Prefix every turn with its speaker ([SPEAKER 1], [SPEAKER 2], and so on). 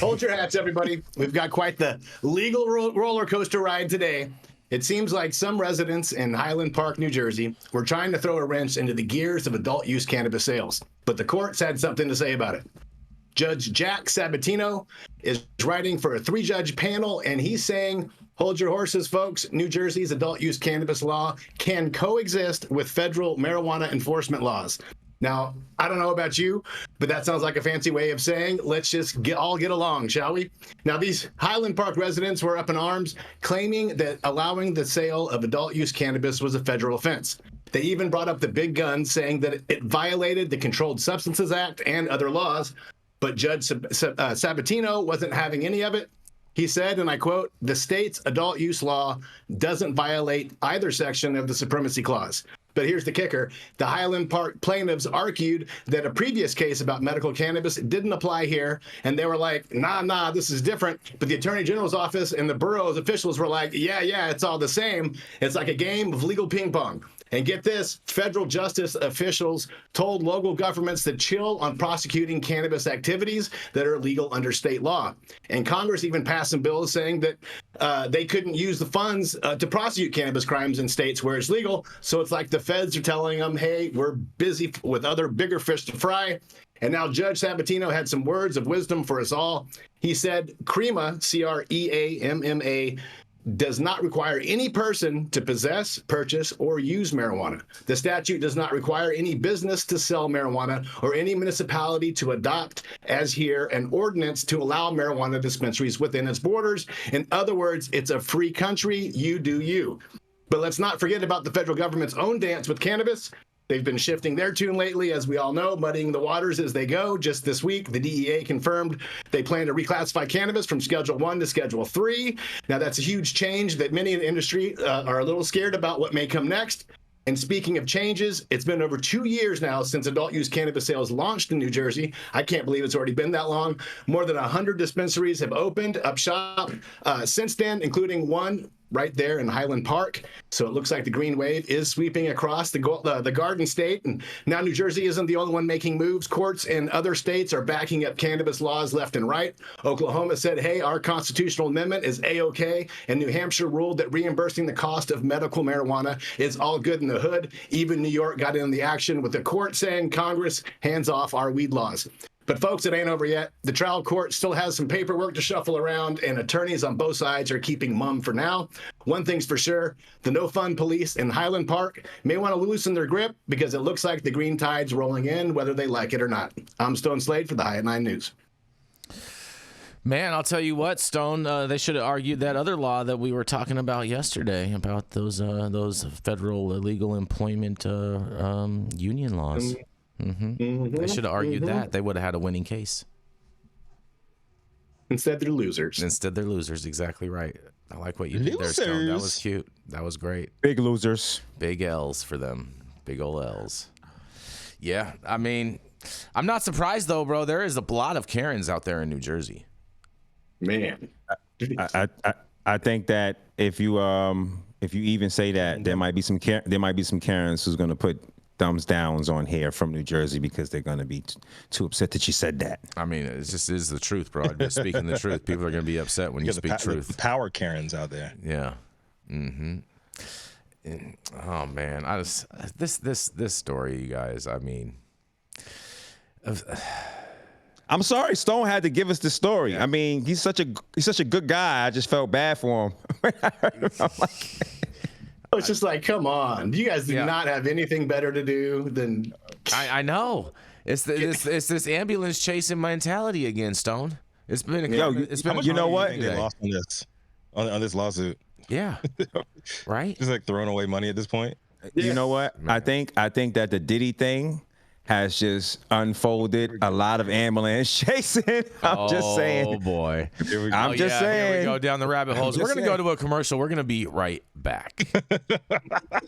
[SPEAKER 1] Hold your hats, everybody. We've got quite the legal roller coaster ride today. It seems like some residents in Highland Park, New Jersey, were trying to throw a wrench into the gears of adult use cannabis sales, but the courts had something to say about it. Judge Jack Sabatino is writing for a 3-judge panel, and he's saying, hold your horses, folks. New Jersey's adult use cannabis law can coexist with federal marijuana enforcement laws. Now, I don't know about you, but that sounds like a fancy way of saying, let's just all get along, shall we? Now, these Highland Park residents were up in arms, claiming that allowing the sale of adult use cannabis was a federal offense. They even brought up the big guns, saying that it violated the Controlled Substances Act and other laws. But Judge Sabatino wasn't having any of it. He said, and I quote, the state's adult use law doesn't violate either section of the Supremacy Clause. But here's the kicker. The Highland Park plaintiffs argued that a previous case about medical cannabis didn't apply here. And they were like, nah, this is different. But the Attorney General's office and the borough's officials were like, yeah, it's all the same. It's like a game of legal ping pong. And get this, federal justice officials told local governments to chill on prosecuting cannabis activities that are illegal under state law. And Congress even passed some bills saying that they couldn't use the funds to prosecute cannabis crimes in states where it's legal. So it's like the feds are telling them, hey, we're busy with other bigger fish to fry. And now Judge Sabatino had some words of wisdom for us all. He said, CREAMA, CREAMMA, does not require any person to possess, purchase, or use marijuana. The statute does not require any business to sell marijuana or any municipality to adopt, as here, an ordinance to allow marijuana dispensaries within its borders. In other words, it's a free country. You do you. But let's not forget about the federal government's own dance with cannabis. They've been shifting their tune lately, as we all know, muddying the waters as they go. Just this week, the DEA confirmed they plan to reclassify cannabis from Schedule 1 to Schedule 3. Now, that's a huge change that many in the industry are a little scared about what may come next. And speaking of changes, it's been over 2 years now since adult use cannabis sales launched in New Jersey. I can't believe it's already been that long. More than 100 dispensaries have opened up shop since then, including one right there in Highland Park. So it looks like the green wave is sweeping across the Garden State. And now New Jersey isn't the only one making moves. Courts in other states are backing up cannabis laws left and right. Oklahoma said, hey, our constitutional amendment is A-OK. And New Hampshire ruled that reimbursing the cost of medical marijuana is all good in the hood. Even New York got in the action with the court saying, Congress, hands off our weed laws. But folks, it ain't over yet. The trial court still has some paperwork to shuffle around, and attorneys on both sides are keeping mum for now. One thing's for sure, the no-fun police in Highland Park may want to loosen their grip because it looks like the green tide's rolling in, whether they like it or not. I'm Stone Slade for the High at 9 News.
[SPEAKER 2] Man, I'll tell you what, Stone, they should have argued that other law that we were talking about yesterday about those federal illegal employment union laws. They should have argued that. They would have had a winning case.
[SPEAKER 1] Instead, they're losers.
[SPEAKER 2] Instead, they're losers. Exactly right. I like what you did there, Stone. That was cute. That was great.
[SPEAKER 3] Big losers.
[SPEAKER 2] Big L's for them. Big old L's. Yeah, I mean, I'm not surprised, though, bro. There is a lot of Karens out there in New Jersey.
[SPEAKER 1] Man.
[SPEAKER 3] I think that if you even say that, there might be some Karens who's going to put thumbs downs on here from New Jersey because they're going to be too upset that you said that.
[SPEAKER 2] I mean, it just is the truth, bro. I'm just speaking the truth. People are going to be upset when you speak truth.
[SPEAKER 4] The power Karens out there.
[SPEAKER 2] Yeah. Oh man, this story, you guys. I mean,
[SPEAKER 3] I'm sorry, Stone had to give us the story. Yeah. I mean, he's such a good guy. I just felt bad for him.
[SPEAKER 1] It's just like, come on. You guys do not have anything better to do than...
[SPEAKER 2] I know. It's this ambulance chasing mentality again, Stone. It's been
[SPEAKER 3] you know what?
[SPEAKER 4] They lost on this lawsuit.
[SPEAKER 2] Yeah. Right?
[SPEAKER 4] Just like throwing away money at this point.
[SPEAKER 3] You know what? Man. I think that the Diddy thing has just unfolded a lot of ambulance chasing. I'm just saying.
[SPEAKER 2] Oh boy.
[SPEAKER 3] I'm just saying.
[SPEAKER 2] Here we go down the rabbit holes. We're going to go to a commercial. We're going to be right back.